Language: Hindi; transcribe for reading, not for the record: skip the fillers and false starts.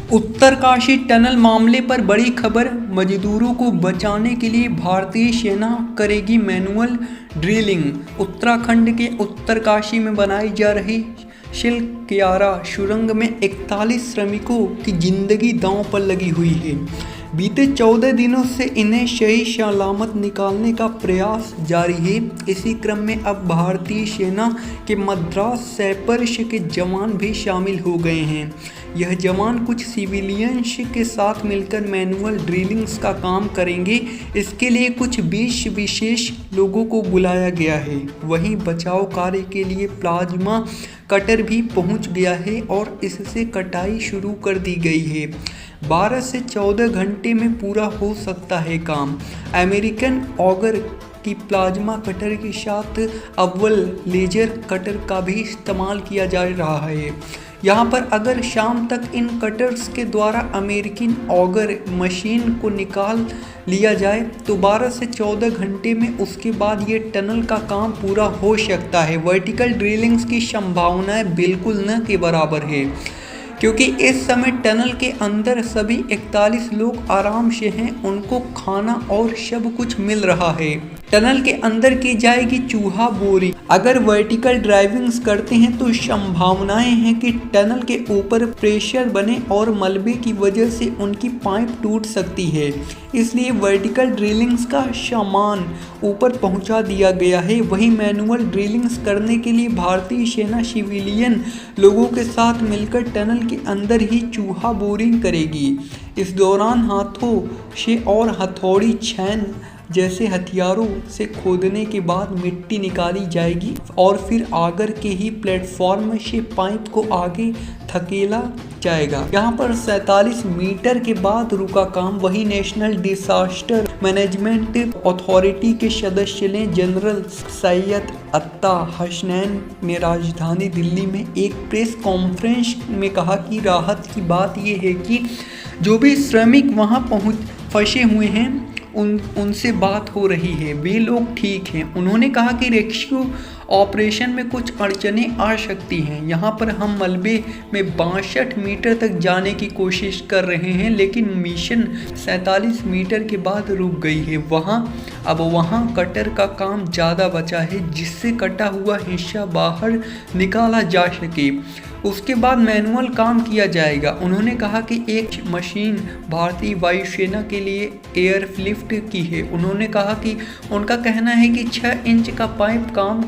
उत्तरकाशी टनल मामले पर बड़ी खबर। मजदूरों को बचाने के लिए भारतीय सेना करेगी मैनुअल ड्रिलिंग। उत्तराखंड के उत्तरकाशी में बनाई जा रही शिलक्यारा सुरंग में 41 श्रमिकों की जिंदगी दांव पर लगी हुई है। बीते 14 दिनों से इन्हें सही सलामत निकालने का प्रयास जारी है। इसी क्रम में अब भारतीय सेना के मद्रास सैपर्श के जवान भी शामिल हो गए हैं। यह जवान कुछ सिविलियंस के साथ मिलकर मैनुअल ड्रिलिंग्स का काम करेंगे। इसके लिए कुछ 20 विशेष लोगों को बुलाया गया है। वहीं बचाव कार्य के लिए प्लाज्मा कटर भी पहुंच गया है और इससे कटाई शुरू कर दी गई है। 12 से 14 घंटे में पूरा हो सकता है काम। अमेरिकन ऑगर की प्लाज्मा कटर के साथ अव्वल लेजर कटर का भी इस्तेमाल किया जा रहा है। यहाँ पर अगर शाम तक इन कटर्स के द्वारा अमेरिकन ऑगर मशीन को निकाल लिया जाए तो 12 से 14 घंटे में उसके बाद ये टनल का काम पूरा हो सकता है। वर्टिकल ड्रिलिंग्स की संभावनाएं बिल्कुल न के बराबर है, क्योंकि इस समय टनल के अंदर सभी 41 लोग आराम से हैं। उनको खाना और सब कुछ मिल रहा है। टनल के अंदर की जाएगी चूहा बोरी। अगर वर्टिकल ड्राइविंग्स करते हैं तो संभावनाएं हैं कि टनल के ऊपर प्रेशर बने और मलबे की वजह से उनकी पाइप टूट सकती है। इसलिए वर्टिकल ड्रिलिंग्स का सामान ऊपर पहुंचा दिया गया है। वहीं मैनुअल ड्रिलिंग्स करने के लिए भारतीय सेना सिविलियन लोगों के साथ मिलकर टनल के अंदर ही चूहा बोरिंग करेगी। इस दौरान हाथों से और हथौड़ी छेन जैसे हथियारों से खोदने के बाद मिट्टी निकाली जाएगी और फिर आगर के ही प्लेटफॉर्म से पाइप को आगे धकेला जाएगा। यहाँ पर 47 मीटर के बाद रुका काम। वही नेशनल डिसास्टर मैनेजमेंट अथॉरिटी के सदस्य ने जनरल सैयद अत्ता हसनैन ने राजधानी दिल्ली में एक प्रेस कॉन्फ्रेंस में कहा कि राहत की बात यह है कि जो भी श्रमिक वहाँ फंसे हुए हैं उनसे बात हो रही है, वे लोग ठीक हैं। उन्होंने कहा कि रेस्क्यू ऑपरेशन में कुछ अड़चनें आ सकती हैं। यहाँ पर हम मलबे में 62 मीटर तक जाने की कोशिश कर रहे हैं, लेकिन मिशन 47 मीटर के बाद रुक गई है। वहाँ कटर का काम ज़्यादा बचा है, जिससे कटा हुआ हिस्सा बाहर निकाला जा सके। उसके बाद मैनुअल काम किया जाएगा। उन्होंने कहा कि एक मशीन भारतीय वायुसेना के लिए एयरलिफ्ट की है। उन्होंने कहा कि उनका कहना है कि 6 इंच का पाइप काम